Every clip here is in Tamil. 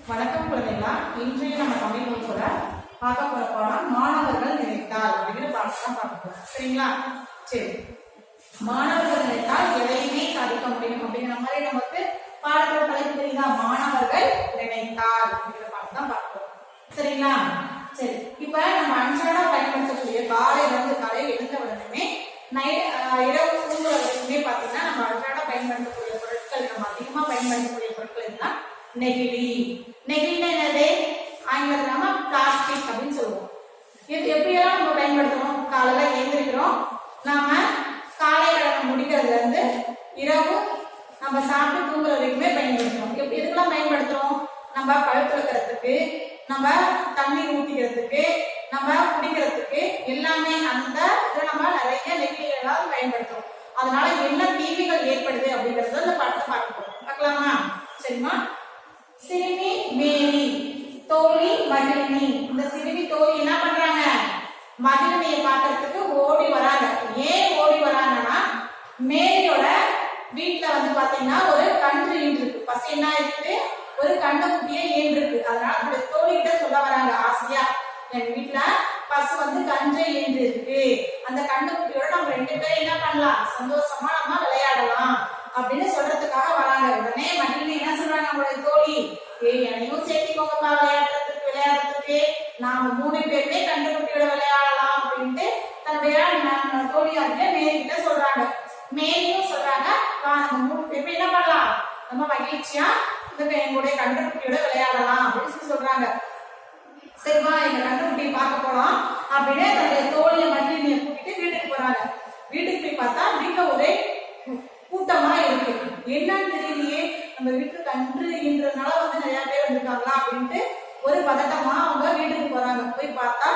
வணக்கம் குழந்தைகளா. இன்றைய நம்ம தமிழ் வகுப்புல பார்க்க போற பாடம் மாணவர்கள் நினைத்தால் அப்படிங்கிற பாடம் தான் பார்க்க போறோம். சரிங்களா? சரி, மாணவர்கள் நினைத்தால் எதையுமே சாதிக்க முடியும் அப்படிங்கிற மாதிரி நமக்கு பாடத்தோட தலைப்பு தெரியுதா? மாணவர்கள் நினைத்தால் அப்படிங்கிற பாடம் தான் பார்க்க போறோம். சரிங்களா? சரி, இப்ப நம்ம அன்றாட பயன்படுத்தக்கூடிய காலையில எழுந்த உடனே இரவு தூங்குற வரைக்குமே பாத்தீங்கன்னா நம்ம அன்றாட பயன்படுத்தக்கூடிய பொருட்கள், நம்ம அதிகமா பயன்படுத்தக்கூடிய பொருட்கள் எல்லாம் நெகிழி. நெகிழினா என்னது? ஆங்கிலத்துல நம்ம பிளாஸ்டிக் அப்படின்னு சொல்லுவோம். இது எப்படியெல்லாம் நம்ம பயன்படுத்துறோம்? காலையில எழுந்திருக்கிறோம், நாம காலை கடனை முடிக்கிறதுல இருந்து இரவு நம்ம சாப்பிட்டு தூங்குற வரைக்குமே பயன்படுத்துறோம். எதுக்கெல்லாம் பயன்படுத்துறோம்? நம்ம பழு துளக்கிறதுக்கு, நம்ம தண்ணீர் ஊற்றிக்கிறதுக்கு, நம்ம குடிக்கிறதுக்கு எல்லாமே அந்த இதை நம்ம நிறைய நெகிழிகளால் பயன்படுத்துறோம். அதனால என்ன தீமைகள் ஏற்படுது அப்படிங்கறத இந்த பாடத்தை பார்க்க போறோம். பார்க்கலாமா? சரிமா? சிறுமி மேரி, தோழி மகிழினி. இந்த சிறுமி தோழி என்ன பண்றாங்க? மகிழினியை பார்க்கறதுக்கு ஓடி வராங்க. ஏன் ஓடி வராங்கன்னா, மேரியோட வீட்டுல வந்து பாத்தீங்கன்னா ஒரு கன்று ஈன்றிருக்கு. பசு என்ன இருக்குது? ஒரு கண்ணுக்குட்டியே ஈன்றிருக்கு. அதனால அந்த தோழி கிட்ட சொல்ல வராங்க ஆசையா, எங்க வீட்டுல பசு வந்து கன்று ஈன்றிருக்கு, அந்த கண்ணுக்குட்டியோட நம்ம 2 பேரும் என்ன பண்ணலாம், சந்தோஷமா நம்ம விளையாடலாம் அப்படின்னு சொல்றதுக்காக வராங்க. உடனே மகிழினி என்ன சொல்றாங்க? அவங்களுடைய தோழி, என்னையும் சேர்த்திக்கோங்கப்பா விளையாடுறதுக்கு, நாம 3 பேருமே கண்டுகுட்டியோட விளையாடலாம் அப்படின்ட்டு தன்னுடைய தோழியார்கிட்ட மேரி கிட்ட சொல்றாங்க. மேரியும் சொல்றாங்க, நம்ம 3 பேருமே என்ன பண்ணலாம், நம்ம மகிழ்ச்சியா இந்த எங்களுடைய கண்டுகுட்டியோட விளையாடலாம் அப்படின்னு சொல்றாங்க. சரிவா, எங்க கண்டுகுட்டியை பார்க்க போலாம் அப்படின்னு தன்னுடைய தோழியை மகிழினியை கூட்டிட்டு வீட்டுக்கு போறாங்க. வீட்டுக்கு போய் பார்த்தா வீட்டுல ஒரே கூட்டமா இருக்கு. என்னன்னு தெரியலையே, நம்ம வீட்டுக்கு கன்று ஈன்றதுனால வந்து நிறைய பேர் வந்திருக்காங்களா அப்படின்ட்டு ஒரு பதட்டமா அவங்க வீட்டுக்கு போறாங்க. போய் பார்த்தா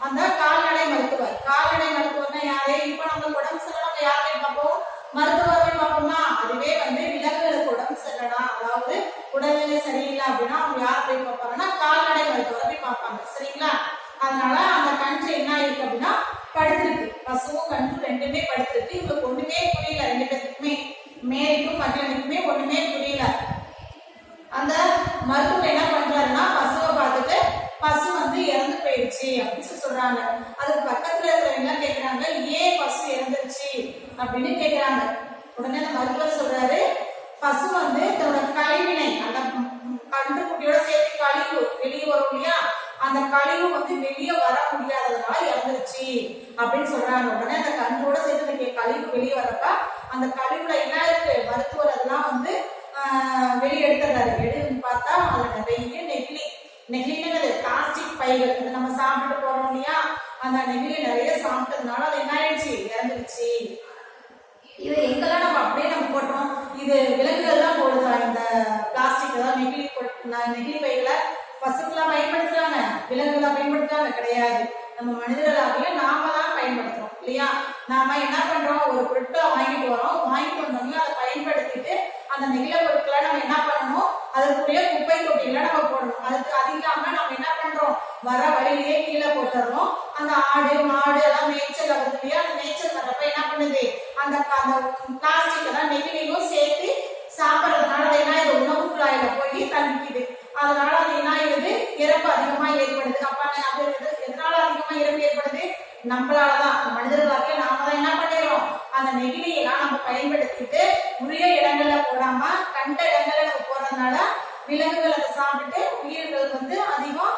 அந்த கால்நடை மருத்துவர்னா யாரு? இப்ப நம்ம உடம்பு சரியில்லை யார் போய் பார்ப்போம்? மருத்துவர் போய் பார்ப்போமா? அதுவே வந்து விலங்குகளுக்கு உடம்பு சரியில்லைனா, அதாவது உடல்நிலை சரியில்லை அப்படின்னா அவங்க யார் போய் பார்ப்பாங்கன்னா கால்நடை மருத்துவரை போய் பார்ப்பாங்க. சரிங்களா? அதனால அந்த கன்று என்ன இருக்கு அப்படின்னா படுத்திருக்கு. பசுவும் கன்று 2மே படுத்திருக்கு. இவங்களுக்கு ஒண்ணுமே புரியல. 2 பேருக்குமே, மேரிக்கும் மகிழனுக்குமே ஒண்ணுமே புரியல. அந்த மருத்துவர் என்ன பண்றாருன்னா பசுவை பார்த்துட்டு, பசு வந்து இறந்து போயிடுச்சு அப்படின்னு சொல்றாங்க. அதுக்கு பக்கத்துல இருக்கிற என்ன கேக்குறாங்க, ஏன் பசு இறந்துருச்சு அப்படின்னு கேக்குறாங்க. உடனே அந்த மருத்துவர் சொல்றாரு, பசு வந்து தன்னோட கழிவினை, அந்த கன்றுக்குட்டியோட சேர்த்து கழிவு வெளியே வரும் இல்லையா, அந்த கழிவு வந்து வெளியே வர முடியாததுனால இறந்துருச்சு அப்படின்னு சொல்றாங்க. உடனே அந்த கன்றோட சேர்த்து கழிவு வெளியே வரப்ப அந்த கழிவுல என்ன இருக்கு? மருத்துவர் அதெல்லாம் வந்து வெளியே எடுத்துறாரு. எடுன்னு பார்த்தா அதுல நிறைய நெகிழின்னு பிளாஸ்டிக் பைகள், இது நம்ம சாப்பிட்டு போறோம் இல்லையா, அந்த நெகிழி நிறைய சாப்பிட்டதுனால அது என்ன ஆயிடுச்சு? இறந்துருச்சு. இது எங்கெல்லாம் நம்ம அப்படியே நம்ம போட்டோம்? இது விலங்குகள் தான் போடுதா இந்த பிளாஸ்டிக்? அதாவது நெகிழி பைகளை பசுக்கெல்லாம் பயன்படுத்துறாங்க, விலங்குகளா பயன்படுத்துறாங்க? கிடையாது. நம்ம மனிதர்களாகவே நாம தான் பயன்படுத்துறோம் இல்லையா? நாம என்ன பண்றோம்? ஒரு பொருட்களை வாங்கிட்டு வரோம், வாங்கிட்டு வந்தோம்னா அதை பயன்படுத்திட்டு அந்த நெகிழ பொருட்களை நம்ம என்ன பண்ணணும்? அதுக்குரிய குப்பை தொட்டிகளை நம்ம போடணும். அது இல்லாம நம்ம என்ன பண்றோம்? வர வழியிலேயே கீழே போட்டுறோம். அந்த ஆடு மாடு எல்லாம் மேய்ச்சல் வருது இல்லையா, அந்த மேய்ச்சல் வர்றப்ப என்ன பண்ணுது? அந்த பிளாஸ்டிக் எல்லாம் நெகிழியும் சேர்த்து சாப்பிட்றதுனால அது என்ன ஆயிடுது? உணவு குழாயில போய் தங்கிக்குது. அதனால அது என்ன ஆயிடுது? இறப்பு அதிகமா ஏற்படுது. அப்ப அது எதனால அதிகமா இறப்பு ஏற்படுது? நம்மளாலதான், மனிதர்களாக நாம தான் என்ன பண்ணிடுறோம்? அந்த நெகிழியெல்லாம் நம்ம பயன்படுத்திட்டு உரிய இடங்கள்ல போடாம கண்ட இடங்கள்ல நம்ம போறதுனால விலங்குகள் அதை சாப்பிட்டு உயிர்களுக்கு வந்து அதிகம்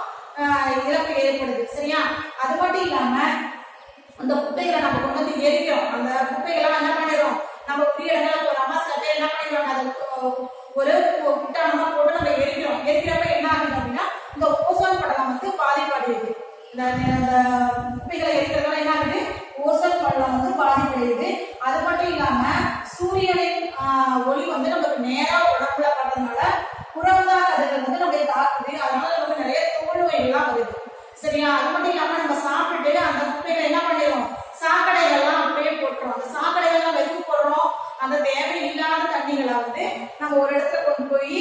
இறப்பு ஏற்படுது. சரியா? அது மட்டும் இல்லாம அந்த குப்பைகளை நம்ம கொண்டு வந்து எரிக்கிறோம். அந்த குப்பைகள்லாம் என்ன பண்ணிடுறோம்? நம்ம உரிய இடங்கள்ல போறாம சில பேர் என்ன பண்ணிடுவாங்க, அதை ஒரு குட்டானமா போட்டு நம்ம எரிக்கிறோம். எரிக்கிறப்ப என்ன ஆகுது அப்படின்னா இந்த ஓசோன் படலம் வந்து பாதிப்படையுது. இந்த குப்பைகளை எரிக்கிறதுனால என்ன ஆகுது? ஓசோன் படலம் வந்து பாதிப்படையுது. அது மட்டும் இல்லாம சூரியனின் ஒளி வந்து நமக்கு நேரா உடம்புல படுறதுனால புறம்தா கதிர்கள் வந்து நம்மளை தாக்குது. அதனால நமக்கு நிறைய தோல் நோய்கள்லாம் வருது. சரியா? அது மட்டும் இல்லாம நம்ம சாப்பிட்டு அந்த குப்பைகளை என்ன பண்ணிடுறோம்? சாக்கடைகள்லாம் அப்படியே போட்டுறோம். அந்த சாக்கடைகள்லாம் எதுக்கு போடுறோம்? அந்த தேவையில்லாத தண்ணிகளை வந்து நம்ம ஒரு இடத்துல கொண்டு போய்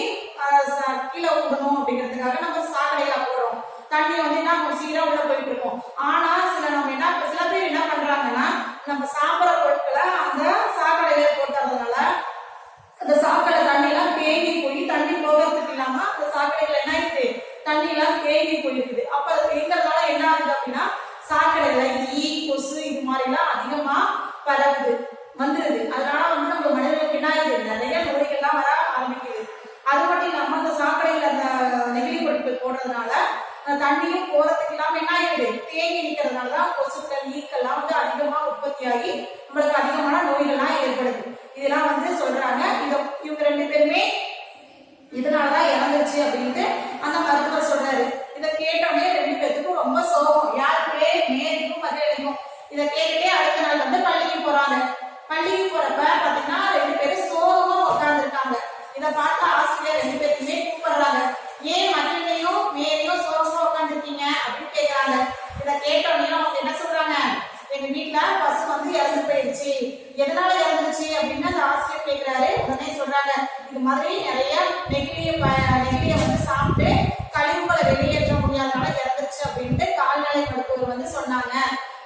கீழே ஊடணும் அப்படிங்கிறதுக்காக நம்ம சாக்கடைகளை போடுறோம். தண்ணி வந்து என்ன சீரா உள்ள போயிட்டு இருக்கோம். ஆனா சில பேர் என்ன பண்றாங்கன்னா நம்ம சாப்பிட்ற பொருட்களை அந்த சாக்கடையில போட்டுறதுனால அந்த சாக்கடை தண்ணி எல்லாம் தேங்கி போய் தண்ணி போகிறதுக்கு இல்லாம அந்த சாக்கடைகள் என்ன ஆயிடுது? தண்ணியெல்லாம் தேங்கி போயிருக்குது. அப்ப அது தேங்கறதுனால என்ன ஆகுது அப்படின்னா சாக்கடையில ஈ கொசு இது மாதிரி எல்லாம் அதிகமா பரவுது வந்துருது. அதனால வந்து நம்ம மனிதர்களுக்கு என்ன ஆகுது நிறைய நோய்கள்லாம் வர ஆரம்பிக்குது. அது மட்டும் இல்லாம அந்த சாக்கடையில அந்த நெகிழி பொருட்கள் போடுறதுனால தண்ணியும் போறதுக்கு இல்லாம என்ன ஆயிடுது தேங்கி நிற்கிறதுனாலதான் கொசுக்கள் ஈக்கெல்லாம் வந்து அதிகமா உற்பத்தியாகி நம்மளுக்கு அதிகமான நோய்கள்லாம் ஏற்படுது. இதெல்லாம் வந்து சொல்றாங்க. இவங்க 2 பேருமே இதனாலதான் இறந்துச்சு அப்படின்ட்டு அந்த மருத்துவர் சொல்றாரு. இதை கேட்டோடனே 2 பேருக்கும் ரொம்ப சோகம். யாருக்கு மேரிக்கும் மதியடிக்கும். இதை கேட்டுட்டே அடுத்த நாள் வந்து பள்ளிக்கு போறாங்க. பள்ளிக்கு போறப்ப பாத்தீங்கன்னா 2 பேரும் சோகமா உட்கார்ந்துருக்காங்க. இதை பார்த்து ஆசிரியர் 2 பேருக்குமே கூப்பிடுறாங்க. ஏன் மகிழ்னையும் மேரியும் சோகமா உட்காந்துருக்கீங்க அப்படின்னு கேட்கறாங்க. இதை கேட்டோடனே அவங்க என்ன சொல்றாங்க, எங்க வீட்டுல பசு வந்து இறந்து போயிடுச்சு. எதனால இறந்துச்சு அப்படின்னு அந்த ஆசிரியர் கேட்கிறாரு. உடனே சொல்றாங்க, இது மாதிரி நிறைய நெகிழிய வந்து சாப்பிட்டு கழிவுகளை வெளியேற்ற முடியாதனால இறந்துச்சு அப்படின்ட்டு கால்நடை மருத்துவர் வந்து சொன்னாங்க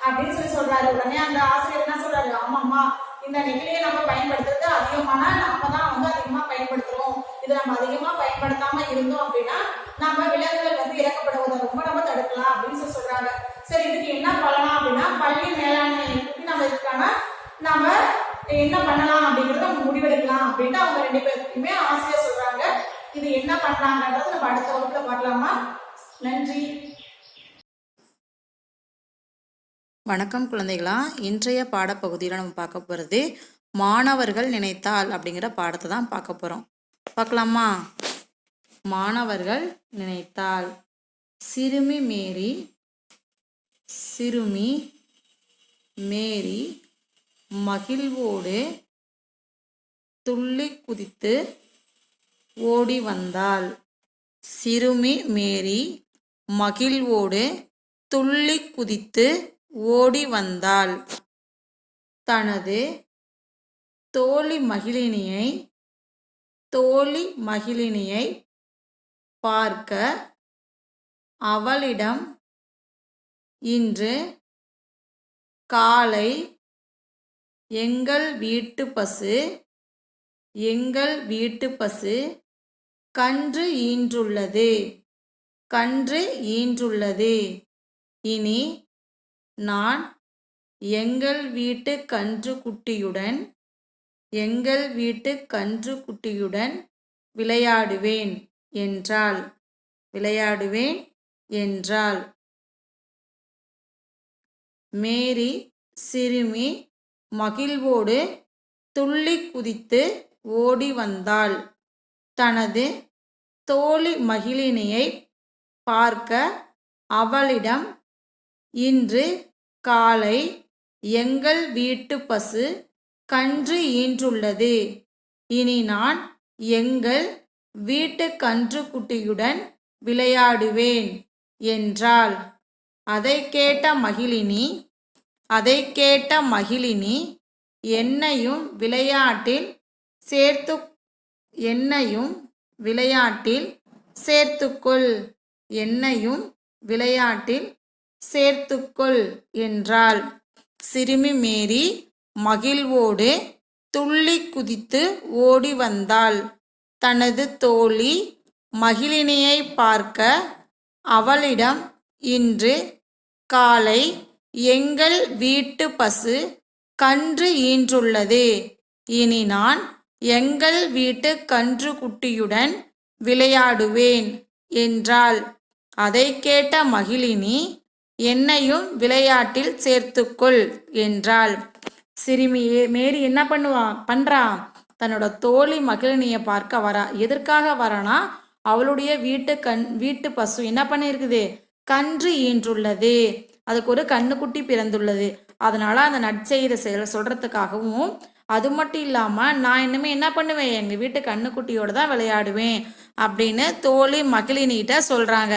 அப்படின்னு சொல்றாரு. உடனே அந்த ஆசிரியர் என்ன சொல்றாரு, ஆமாம்மா இந்த நெகிழியை நம்ம பயன்படுத்துறது அதிகமான நாம தான் வந்து அதிகமா பயன்படுத்துறோம். இதை நம்ம அதிகமா பயன்படுத்தாம இருந்தோம் அப்படின்னா நம்ம விலங்குகள் வந்து இறக்கப்படுவதை ரொம்ப நம்ம தடுக்கலாம் அப்படின்னு சொல்றாங்க. சரி, இதுக்கு என்ன பண்ணலாம் அப்படின்னா பள்ளி மேலாண்மை நம்ம இருக்காங்க, நம்ம என்ன பண்ணலாம் அப்படிங்கறத நம்ம முடிவெடுக்கலாம் அப்படின்ட்டு அவங்க 2 பேருக்குமே ஆசிரியர் சொல்றாங்க. இது என்ன பண்ணலாம்ன்றது நம்ம அடுத்த வகுப்புல பார்க்கலாமா? நன்றி. வணக்கம் குழந்தைகளா. இன்றைய பாடப்பகுதியில் நம்ம பார்க்க போகிறது மாணவர்கள் நினைத்தால் அப்படிங்கிற பாடத்தை தான் பார்க்க போகிறோம். பார்க்கலாமா? மாணவர்கள் நினைத்தால். சிறுமி மேரி மகிழ்வோடு துள்ளி குதித்து ஓடி வந்தாள். சிறுமி மேரி மகிழ்வோடு துள்ளி குதித்து ஓடி வந்தாள். தனது தோழி மகிழினியை பார்க்க அவளிடம், இன்று காலை எங்கள் வீட்டு பசு கன்று ஈன்றுள்ளது. இனி நான் எங்கள் வீட்டு கன்றுக்குட்டியுடன் விளையாடுவேன் என்றாள். மேரி சிறுமி மகிழ்வோடு துள்ளி குதித்து ஓடி வந்தாள். தனது தோழி மகிழினியை பார்க்க அவளிடம், இன்று காலை எங்கள் வீட்டு பசு கன்று ஈன்றுள்ளது. இனி நான் எங்கள் வீட்டு கன்றுக்குட்டியுடன் விளையாடுவேன் என்றாள். அதை கேட்ட மகிழினி என்னையும் விளையாட்டில் சேர்த்துக்கொள் என்றாள். சிறுமி மேரி மகிழ்வோடு துள்ளி குதித்து ஓடி வந்தாள். தனது தோழி மகிழினியை பார்க்க அவளிடம், இன்று காலை எங்கள் வீட்டு பசு கன்று ஈன்றுள்ளது. இனி நான் எங்கள் வீட்டு கன்றுக்குட்டியுடன் விளையாடுவேன் என்றாள். அதை கேட்ட மகிழினி என்னையும் விளையாட்டில் சேர்த்துக்கொள் என்றாள். சிறுமி மேரி என்ன பண்றா, தன்னோட தோழி மகிழினியை பார்க்க வரா. எதற்காக வரானா, அவளுடைய வீட்டு பசு என்ன பண்ணிருக்குது, கன்று ஈன்றுள்ளது, அதுக்கு ஒரு கண்ணுக்குட்டி பிறந்துள்ளது. அதனால அந்த நற்செய்தி சொல்றதுக்காகவும், அது மட்டும் இல்லாம நான் இனிமே என்ன பண்ணுவேன், எங்க வீட்டு கண்ணுக்குட்டியோட தான் விளையாடுவேன் அப்படின்னு தோழி மகிழினிட்ட சொல்றாங்க.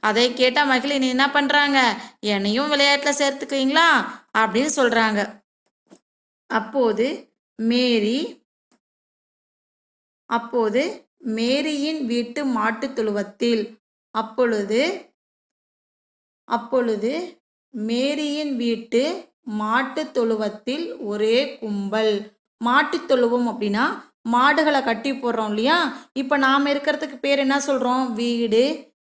அதை கேட்ட மகிழினி என்ன பண்றாங்க, என்னையும் விளையாட்டுல சேர்த்துக்குவீங்களா அப்படின்னு சொல்றாங்க. அப்போது மேரியின் வீட்டு மாட்டு தொழுவத்தில் மேரியின் வீட்டு மாட்டு தொழுவத்தில் ஒரே கும்பல். மாட்டு தொழுவம் அப்படின்னா மாடுகளை கட்டி போடுறோம் இல்லையா, இப்ப நாம இருக்கிறதுக்கு பேர் என்ன சொல்றோம், வீடு,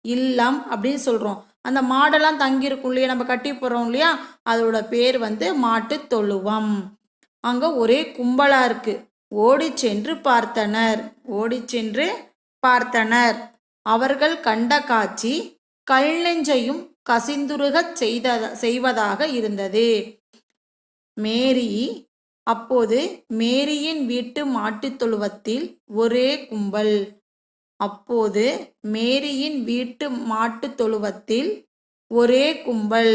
இல்லம் அப்படின்னு சொல்கிறோம். அந்த மாடெல்லாம் தங்கியிருக்கும் இல்லையா, நம்ம கட்டி போகிறோம் இல்லையா, அதோட பேர் வந்து மாட்டு தொழுவம். அங்கே ஒரே கும்பலாக இருக்கு. ஓடி சென்று பார்த்தனர். ஓடி சென்று பார்த்தனர். அவர்கள் கண்ட காட்சி கல் நெஞ்சையும் கசிந்துருகச் செய்வதாக இருந்தது. மேரி அப்போது மேரியின் வீட்டு மாட்டுத் தொழுவத்தில் ஒரே கும்பல். அப்போது மேரியின் வீட்டு மாட்டுத் தொழுவத்தில் ஒரே கும்பல்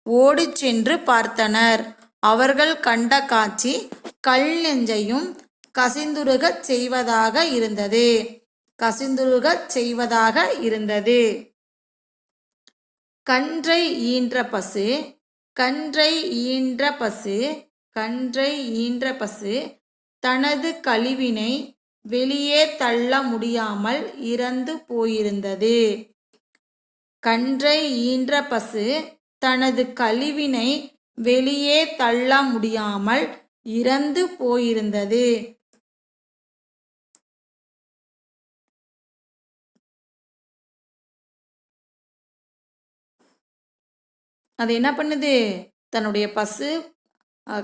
ஓடிச் சென்று பார்த்தனர். அவர்கள் கண்ட காட்சி கல் நெஞ்சையும் கசிந்துருகச் செய்வதாக இருந்தது. கசிந்துருகச் செய்வதாக இருந்தது. கன்றை ஈன்ற பசு கன்றை ஈன்ற பசு கன்றை ஈன்ற பசு தனது கழிவினை வெளியே தள்ள முடியாமல் இறந்து போயிருந்தது. கன்றை ஈன்ற பசு தனது கழிவினை வெளியே தள்ள முடியாமல் இறந்து போயிருந்தது. அது என்ன பண்ணுது, தன்னுடைய பசு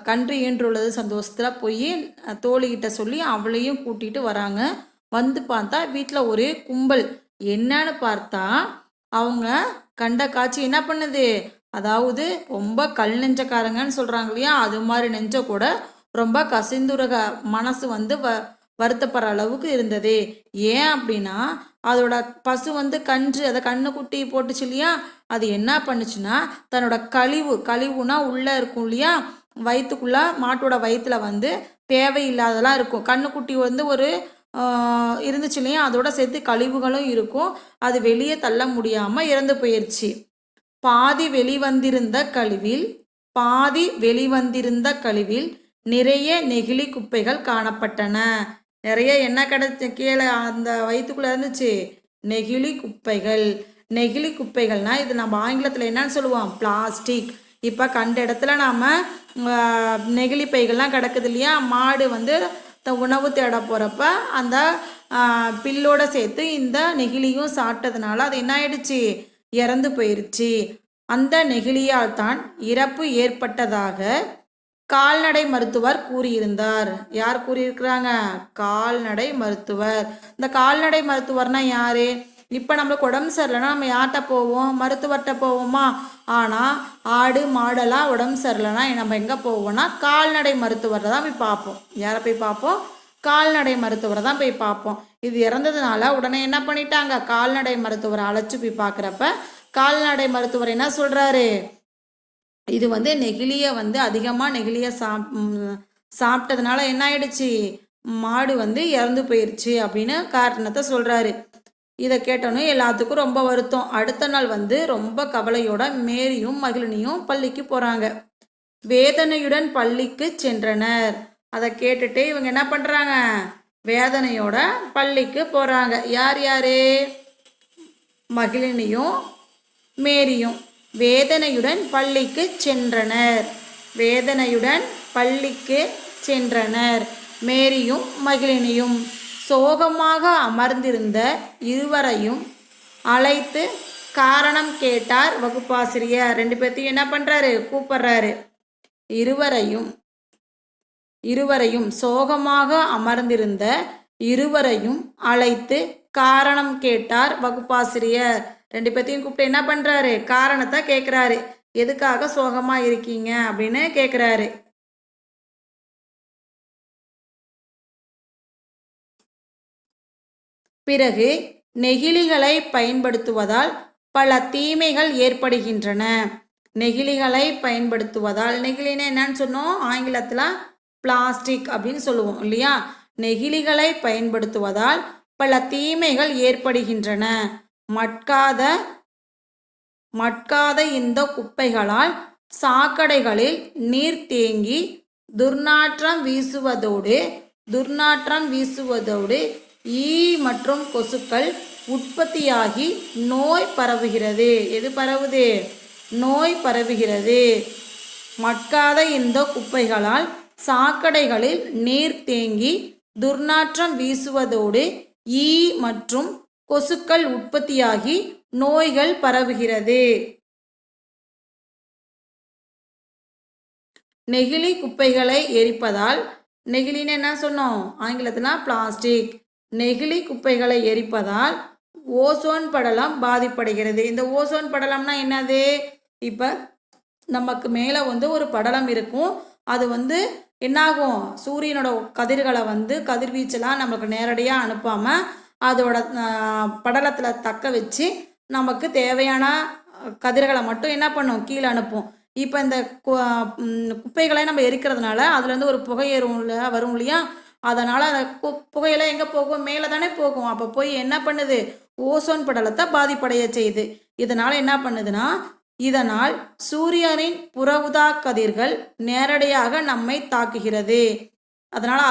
கன்று ஈன்றுள்ளது சந்தோஷத்தில் போய் தோழிகிட்ட சொல்லி அவளையும் கூட்டிகிட்டு வராங்க. வந்து பார்த்தா வீட்டில் ஒரே கும்பல். என்னன்னு பார்த்தா அவங்க கண்ட காட்சி என்ன பண்ணுது, அதாவது ரொம்ப கல் நெஞ்சக்காரங்கன்னு சொல்கிறாங்க இல்லையா, அது மாதிரி நெஞ்ச கூட ரொம்ப கசிந்துரக மனசு வந்து வருத்தப்படுற அளவுக்கு இருந்தது. ஏன் அப்படின்னா அதோட பசு வந்து கன்று அதை கண்ணுக்குட்டி போட்டுச்சு இல்லையா, அது என்ன பண்ணுச்சுன்னா தன்னோட கழிவுனா உள்ளே இருக்கும் இல்லையா, வயிற்றுக்குள்ள மாட்டோட வயிற்றுல வந்து தேவையில்லாதெல்லாம் இருக்கும். கண்ணுக்குட்டி வந்து ஒரு இருந்துச்சு இல்லையா, அதோட சேர்த்து கழிவுகளும் இருக்கும். அது வெளியே தள்ள முடியாமல் இறந்து போயிடுச்சு. பாதி வெளிவந்திருந்த கழிவில் நிறைய நெகிழி குப்பைகள் காணப்பட்டன. நிறைய என்ன கிடைச்ச கீழே அந்த வயிற்றுக்குள்ள இருந்துச்சு, நெகிழி குப்பைகள். நெகிழி குப்பைகள்னா இது நம்ம ஆங்கிலத்தில் என்னன்னு சொல்லுவோம், பிளாஸ்டிக். இப்போ கண்ட இடத்துல நாம் நெகிழி பைகள்லாம் கிடக்குது இல்லையா, மாடு வந்து உணவு தேட போகிறப்ப அந்த பில்லோட சேர்த்து இந்த நெகிழியும் சாப்பிட்டதுனால அது என்ன ஆயிடுச்சு, இறந்து போயிருச்சு. அந்த நெகிழியால் தான் இறப்பு ஏற்பட்டதாக கால்நடை மருத்துவர் கூறியிருந்தார். யார் கூறியிருக்கிறாங்க, கால்நடை மருத்துவர். இந்த கால்நடை மருத்துவர்னா யாரு, இப்போ நம்மளுக்கு உடம்பு சரியில்லைன்னா நம்ம யார்கிட்ட போவோம், மருத்துவர்கிட்ட போவோமா. ஆனால் ஆடு மாடெல்லாம் உடம்பு சரியில்லைன்னா நம்ம எங்கே போவோம்னா கால்நடை மருத்துவரை தான் போய் பார்ப்போம். யாரை போய் பார்ப்போம், கால்நடை மருத்துவரை தான் போய் பார்ப்போம். இது இறந்ததுனால உடனே என்ன பண்ணிட்டாங்க, கால்நடை மருத்துவரை அழைச்சி போய் பார்க்குறப்ப கால்நடை மருத்துவர் என்ன சொல்கிறாரு, இது வந்து நெகிழியை வந்து அதிகமாக நெகிழியை சாப்பிட்டதுனால என்ன ஆயிடுச்சு, மாடு வந்து இறந்து போயிடுச்சு அப்படின்னு காரணத்தை சொல்கிறாரு. இதை கேட்டோன்னே எல்லாத்துக்கும் ரொம்ப வருத்தம். அடுத்த நாள் வந்து ரொம்ப கவலையோட மேரியும் மகிழினியும் பள்ளிக்கு போகிறாங்க. வேதனையுடன் பள்ளிக்கு சென்றனர். அதை கேட்டுட்டு இவங்க என்ன பண்ணுறாங்க, வேதனையோட பள்ளிக்கு போகிறாங்க. யார் யாரு, மகிழினியும் மேரியும் வேதனையுடன் பள்ளிக்கு சென்றனர். வேதனையுடன் பள்ளிக்கு சென்றனர். மேரியும் மகிழினியும் சோகமாக அமர்ந்திருந்த இருவரையும் அழைத்து காரணம் கேட்டார் வகுப்பாசிரியர். ரெண்டு பேர்த்தையும் என்ன பண்ணுறாரு, கூப்பிட்றாரு. இருவரையும் சோகமாக அமர்ந்திருந்த இருவரையும் அழைத்து காரணம் கேட்டார் வகுப்பாசிரியர். ரெண்டு பேர்த்தையும் கூப்பிட்டு என்ன பண்ணுறாரு, காரணத்தை கேட்குறாரு. எதுக்காக சோகமாக இருக்கீங்க அப்படின்னு கேட்குறாரு. பிறகு நெகிழிகளை பயன்படுத்துவதால் பல தீமைகள் ஏற்படுகின்றன. நெகிழிகளை பயன்படுத்துவதால், நெகிழினா என்னன்னு சொன்னோம், ஆங்கிலத்தில் பிளாஸ்டிக் அப்படின்னு சொல்லுவோம் இல்லையா. நெகிழிகளை பயன்படுத்துவதால் பல தீமைகள் ஏற்படுகின்றன. மட்காத இந்த குப்பைகளால் சாக்கடைகளில் நீர் தேங்கி துர்நாற்றம் வீசுவதோடு ஈ மற்றும் கொசுக்கள் உற்பத்தியாகி நோய் பரவுகிறது. எது பரவுது, நோய் பரவுகிறது. மட்காத இந்த குப்பைகளால் சாக்கடைகளில் நீர் தேங்கி துர்நாற்றம் வீசுவதோடு ஈ மற்றும் கொசுக்கள் உற்பத்தியாகி நோய்கள் பரவுகிறது. நெகிழி குப்பைகளை எரிப்பதால், நெகிழின்னு என்ன சொன்னோம் ஆங்கிலத்தில் பிளாஸ்டிக். நெகிழி குப்பைகளை எரிப்பதால் ஓசோன் படலம் பாதிப்படைகிறது. இந்த ஓசோன் படலம்னா என்னது? இப்போ நமக்கு மேலே ஒரு படலம் இருக்கும். அது என்னாகும், சூரியனோட கதிர்களை கதிர்வீச்செல்லாம் நமக்கு நேரடியாக அனுப்பாமல் அதோட படலத்தில் தக்க வச்சு நமக்கு தேவையான கதிர்களை மட்டும் என்ன பண்ணும், கீழே அனுப்பும். இப்போ இந்த குப்பைகளை நம்ம எரிக்கிறதுனால அதுலேருந்து ஒரு புகை வரும் இல்லையா? அதனால் அந்த புகையெல்லாம் எங்கே போகும், மேலே தானே போகும். அப்போ போய் என்ன பண்ணுது, ஓசோன் படலத்தை பாதிப்படைய செய்யுது. இதனால் என்ன பண்ணுதுன்னா, இதனால் சூரியனின் புற ஊதா கதிர்கள் நேரடியாக நம்மை தாக்குகிறது. அதனால்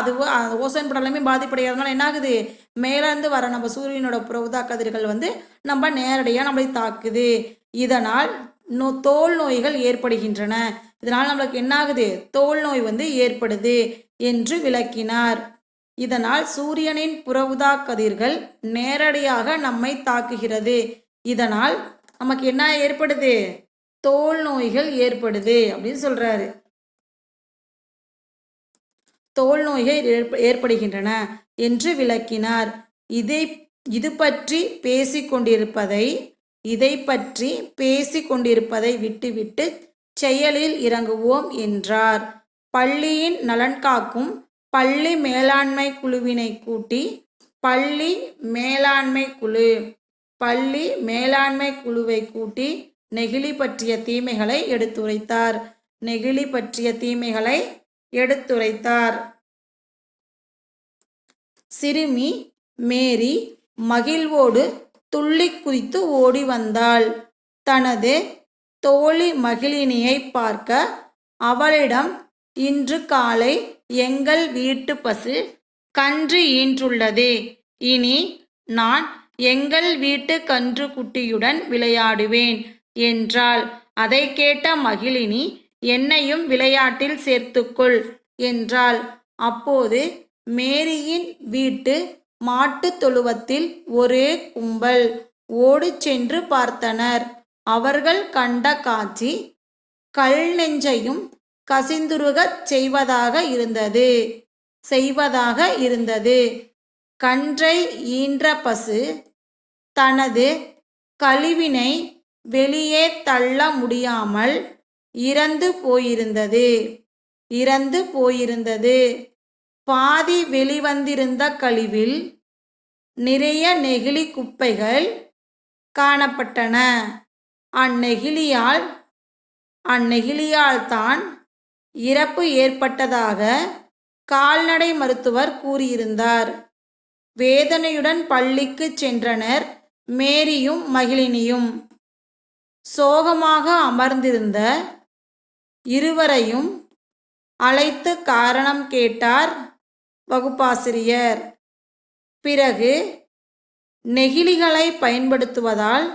ஓசோன் படலமே பாதிப்படைகிறதுனால என்ன ஆகுது, மேலேருந்து வர நம்ம சூரியனோட புற ஊதா கதிர்கள் நம்ம நேரடியாக நம்மளை தாக்குது. இதனால் தோல் நோய்கள் ஏற்படுகின்றன. இதனால் நம்மளுக்கு என்ன ஆகுது, தோல் நோய் ஏற்படுது என்று விளக்கினார். இதனால் சூரியனின் புற ஊதா கதிர்கள் நேரடியாக நம்மை தாக்குகிறது. இதனால் நமக்கு என்ன ஏற்படுது, தோல் நோய்கள் ஏற்படுது அப்படின்னு சொல்றாரு. தோல் நோய்கள் ஏற்படுகின்றன என்று விளக்கினார். இது பற்றி பேசிக்கொண்டிருப்பதை விட்டுவிட்டு செயலில் இறங்குவோம் என்றார். பள்ளியின் நலன் காக்கும் பள்ளி மேலாண்மை குழுவினை கூட்டி பள்ளி மேலாண்மை குழுவை கூட்டி நெகிழி பற்றிய தீமைகளை எடுத்துரைத்தார். சிறுமி மேரி மகிழ்வோடு துள்ளி குதித்து ஓடி வந்தாள். தனது தோழி மகிழினியை பார்க்க அவளிடம், இன்று காலை எங்கள் வீட்டு பசு கன்று ஈன்றுள்ளது. இனி நான் எங்கள் வீட்டு கன்று குட்டியுடன் விளையாடுவேன் என்றாள். அதை கேட்ட மகிழினி, என்னையும் விளையாட்டில் சேர்த்துக்கொள் என்றாள். அப்போது மேரியின் வீட்டு மாட்டுத் தொழுவத்தில் ஒரே கும்பல் ஓடி சென்று பார்த்தனர். அவர்கள் கண்ட காட்சி கல் நெஞ்சையும் கசிந்துருகச் செய்வதாக இருந்தது. கன்றை ஈன்ற பசு தனது கழிவினை வெளியே தள்ள முடியாமல் இறந்து போயிருந்தது. பாதி வெளிவந்திருந்த கழிவில் நிறைய நெகிழி குப்பைகள் காணப்பட்டன. அந்நெகிழியால் தான் இறப்பு ஏற்பட்டதாக கால்நடை மருத்துவர் கூறியிருந்தார். வேதனையுடன் பள்ளிக்கு சென்றனர் மேரியும் மகிழினியும். சோகமாக அமர்ந்திருந்த இருவரையும் அழைத்து காரணம் கேட்டார் வகுப்பாசிரியர். பிறகு நெகிழிகளை பயன்படுத்துவதால்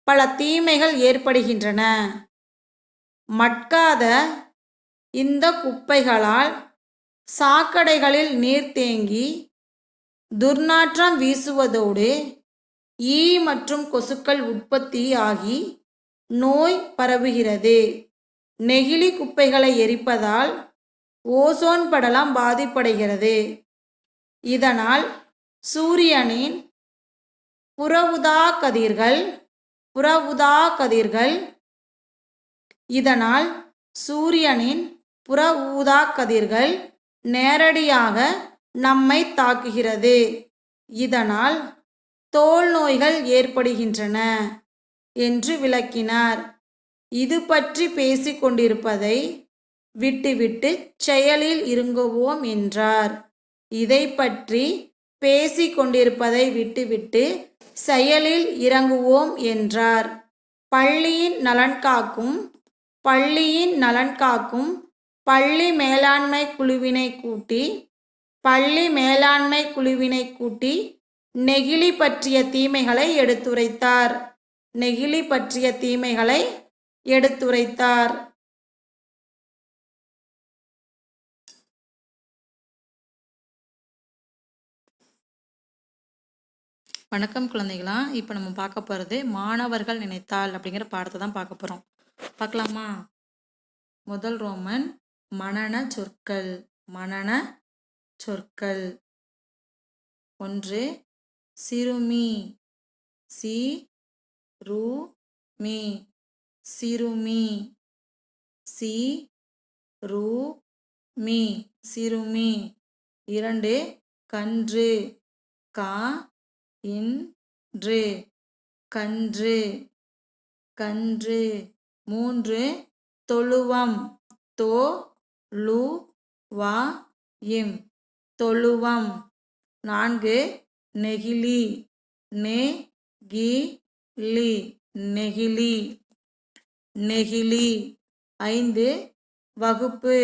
பல தீமைகள் ஏற்படுகின்றன. மட்காத இந்த குப்பைகளால் சாக்கடைகளில் நீர் தேங்கி துர்நாற்றம் வீசுவதோடு ஈ மற்றும் கொசுக்கள் உற்பத்தி ஆகி நோய் பரவுகிறது. நெகிழி குப்பைகளை எரிப்பதால் ஓசோன் படலம் பாதிப்படைகிறது. இதனால் சூரியனின் புற ஊதா கதிர்கள் நேரடியாக நம்மை தாக்குகிறது. இதனால் தோல் நோய்கள் ஏற்படுகின்றன என்று விளக்கினார். இது பற்றி பேசிக்கொண்டிருப்பதை விட்டுவிட்டு செயலில் இறங்குவோம் என்றார். இதை பற்றி பேசிக்கொண்டிருப்பதை விட்டுவிட்டு செயலில் இறங்குவோம் என்றார். பள்ளியின் நலன் காக்கும் பள்ளி மேலாண்மை குழுவினை கூட்டி நெகிழி பற்றிய தீமைகளை எடுத்துரைத்தார். வணக்கம் குழந்தைகளா. இப்போ நம்ம பார்க்க போகிறது மாணவர்கள் நினைத்தால் அப்படிங்கிற பாடத்தை தான் பார்க்க போகிறோம். பார்க்கலாமா? முதல் ரோமன் மனன சொற்கள். மனன சொற்கள். 1 சிறுமி. சி ரு மீ சிறுமி. சி ரு மீ சிறுமி. 2 கன்று. கா இன்று கன்று கன்று. 3 தொழுவம். தோ லு வா இம் தொழுவம். 4 நெகிழி. நெ கி லி நெகிழி நெகிழி. 5 வகுப்பு.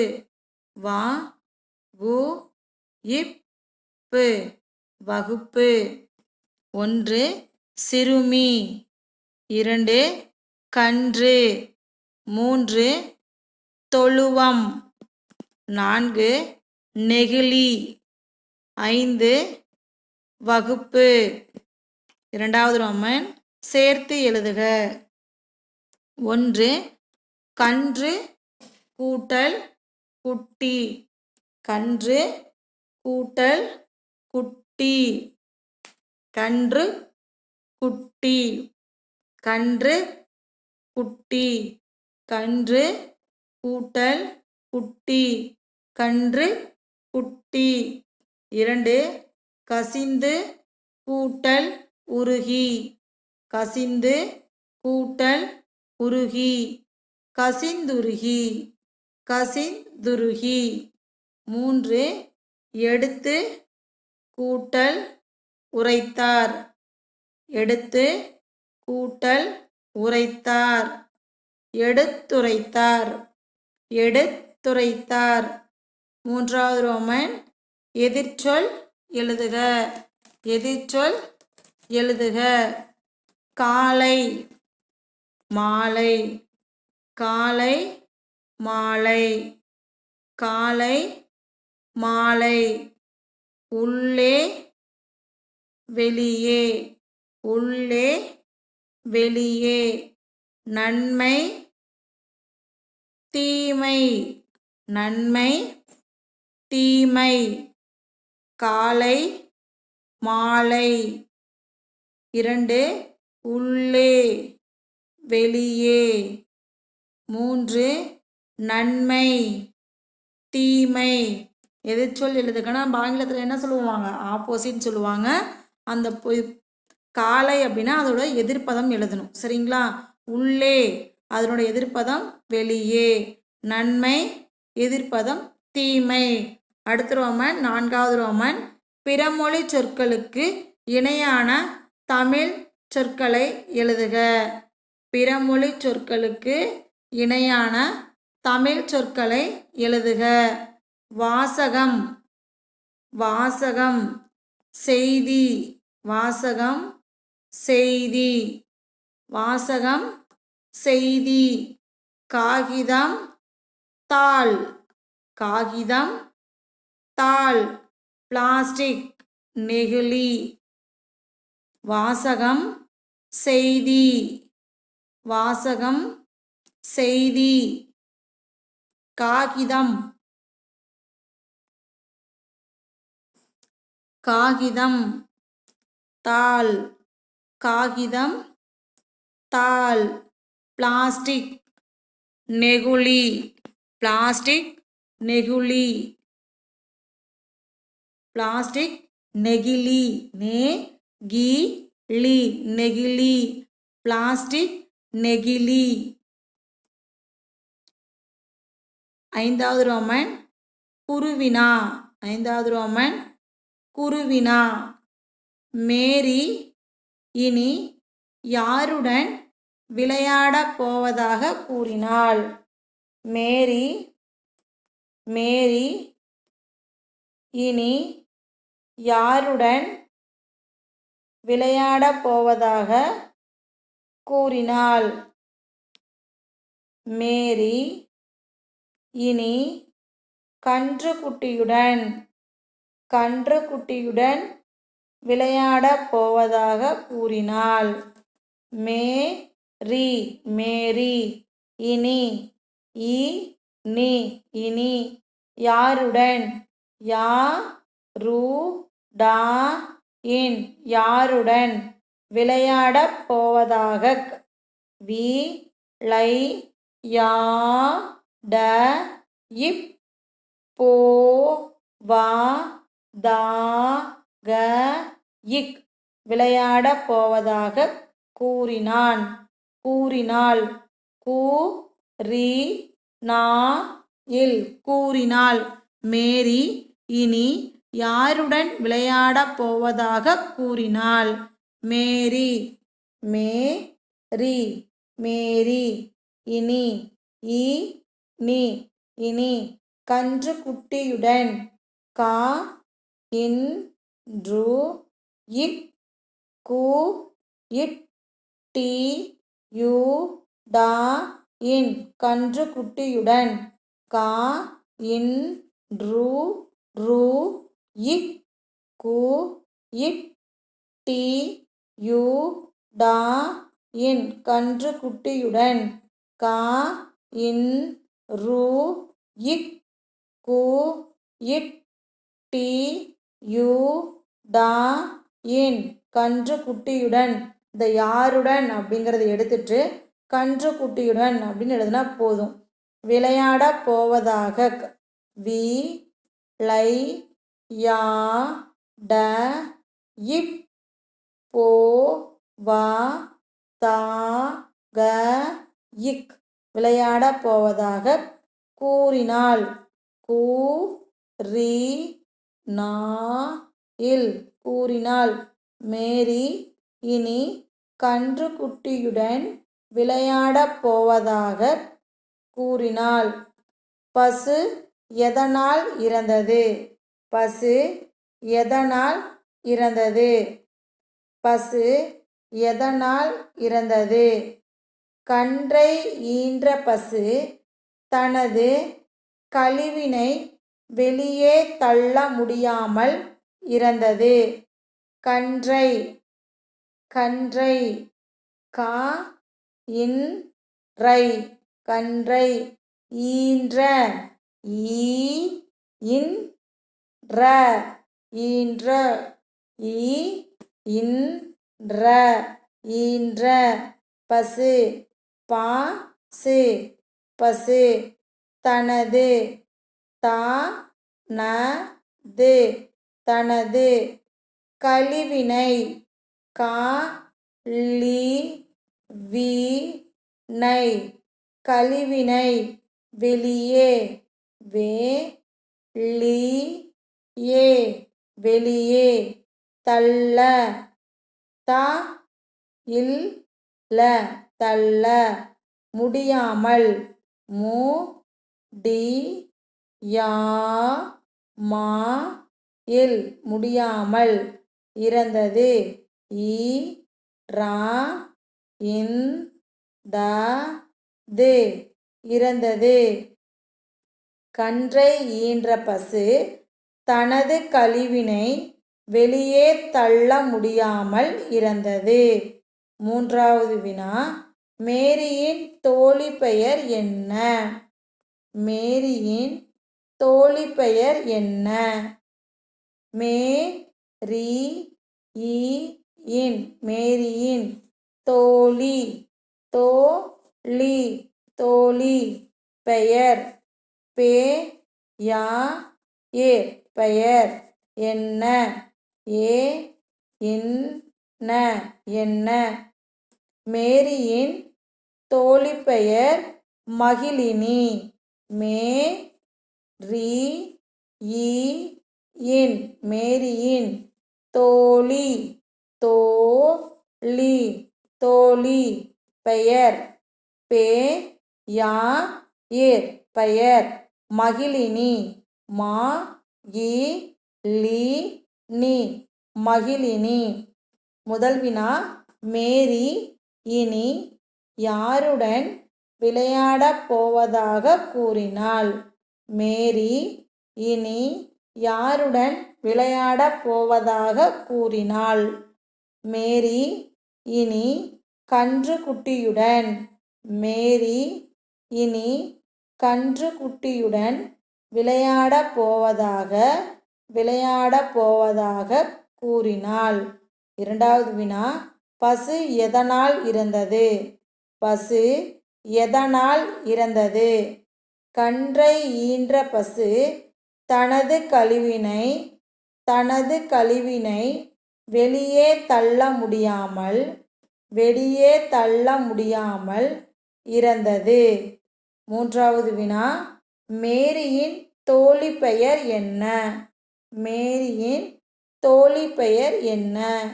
வா கு இப்பு வகுப்பு. 1 சிறுமி. 2 கன்று. 3 தொழுவம். 4 நெகிழி. 5 வகுப்பு. இரண்டாவது ரோமன் சேர்த்து எழுதுக. 1 கன்று கூட்டல் குட்டி. கன்று கூட்டல் குட்டி. கன்று குட்டி. கன்று குட்டி. கன்று கூட்டல் குட்டி. கன்று குட்டி. 2 கசிந்து கூட்டல் உருகி. கசிந்து கூட்டல் உருகி. கசிந்துருகி. கசிந்துருகி. 3 எடுத்து கூட்டல் உரைத்தார். எடுத்து கூட்டல் உரைத்தார். எடுத்துரைத்தார். எடுத்துரைத்தார். மூன்றாவது ரோமன் எதிர்ச்சொல் எழுதுக. எதிர்ச்சொல் எழுதுக. காலை. மாலை. காலை மாலை. காலை மாலை. உள்ளே வெளியே. உள்ளே வெளியே. நன்மை தீமை. நன்மை தீமை. காலை மாலை. 2 உள்ளே வெளியே. 3 நன்மை தீமை. எதிர்ச்சொல் எழுதுக்கன்னா ஆங்கிலத்தில் என்ன சொல்லுவாங்க? ஆப்போசிட் சொல்லுவாங்க. அந்த காலை அப்படின்னா அதோட எதிர்ப்பதம் எழுதணும். சரிங்களா? உள்ளே அதனோட எதிர்ப்பதம் வெளியே. நன்மை எதிர்ப்பதம் தீமை. அடுத்த ரோமன் நான்காவது ரோமன் பிறமொழி சொற்களுக்கு இணையான தமிழ் சொற்களை எழுதுக. பிறமொழி சொற்களுக்கு இணையான தமிழ் சொற்களை எழுதுக. வாசகம். வாசகம். செய்தி. வாசகம் செய்தி. வாசகம் செய்தி. காகிதம் தாள். காகிதம் தாள். பிளாஸ்டிக் நெகிழி. வாசகம் செய்தி. வாசகம் செய்தி. காகிதம். காகிதம் தாள். காகிதம் தாள். பிளாஸ்டிக் நெகிழி. பிளாஸ்டிக் நெகிழி. பிளாஸ்டிக் நெகிழி. நெகிழி நெகிழி. பிளாஸ்டிக் நெகிழி. 5வது ரோமன் குருவினா. 5வது ரோமன் குருவினா. மேரி இனி யாருடன் விளையாடப் போவதாக கூறினாள்? மேரி மேரி இனி யாருடன் விளையாடப் போவதாக கூறினாள்? மேரி இனி கன்றுக்குட்டியுடன் விளையாடப் போவதாக கூறினாள். மேரி மேரி. இனி இனி இனி. யாருடன் யாருடன் யாருடன். விளையாடப் போவதாக விளையாடப் போவதாக விளையாடப் போவதாக கூறினான் கூறினாள். கூறினாள். மேரி இனி யாருடன் விளையாடப் போவதாக கூறினாள். மேரி மேரி மேரி. இனி இனி. கன்றுக்குட்டியுடன் கன்றுக்குட்டியுடன் கன்றுக்குட்டியுடன் கன்றுக்குட்டியுடன். இந்த யாருடன் அப்படிங்கிறத எடுத்துட்டு கன்றுக்குட்டியுடன் அப்படின்னு எழுதினா போதும். விளையாடப் போவதாக விளையாடப் போவதாக விளையாடப் போவதாக கூறினாள் கூறினாள். மேரி இனி கன்றுக்குட்டியுடன் விளையாடப் போவதாக கூறினாள். பசு எதனால் இறந்தது? பசு எதனால் இறந்தது? பசு எதனால் இறந்தது? கன்றை ஈன்ற பசு தனது கழிவினை வெளியே தள்ள முடியாமல் இறந்தது. கன்றை கன்றை கன்றை ஈன்ற ஈன்ற பசு பசு தனது தனது கழிவினை கழிவினை வெளியே வெளியே தள்ள தள்ள முடியாமல் முடியாமல் இறந்தது. இறந்தது. கன்றை ஈன்ற பசு தனது கழிவினை வெளியே தள்ள முடியாமல் இறந்தது. மூன்றாவது வினா. மேரியின் தோழி பெயர் என்ன? மேரியின் தோழி பெயர் என்ன? மேரியின் தோழி தோழி பெயர் பெயர் என்ன? என்ன? மேரியின் தோழி பெயர் மகிழினி. மேரியின் தோழி பெயர் பெயர் மகிழினி. மகிழினி. முதல் வினா. மேரி இனி யாருடன் விளையாடப் போவதாக கூறினாள்? மேரி இனி யாருடன் விளையாடப் போவதாக கூறினாள்? மேரி இனி கன்றுக்குட்டியுடன். மேரி இனி கன்றுக்குட்டியுடன் விளையாடப் போவதாக கூறினாள். இரண்டாவது வினா, பசு எதனால் இறந்தது? பசு எதனால் இறந்தது? கன்றை ஈன்ற பசு தனது கழிவினை வெளியே தள்ள முடியாமல் இறந்தது. மூன்றாவது வினா, மேரியின் தோழி பெயர் என்ன? மேரியின் தோழி பெயர் என்ன?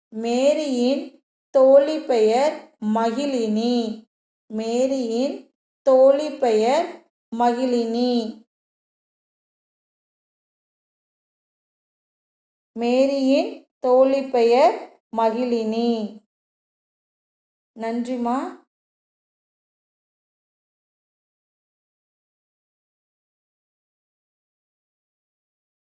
மேரியின் தோழி பெயர் மகிழினி. மேரியின் தோழி பெயர் மகிழினி. மேரியின் தோழி பெயர் மகிழினி. நன்றிம்மா.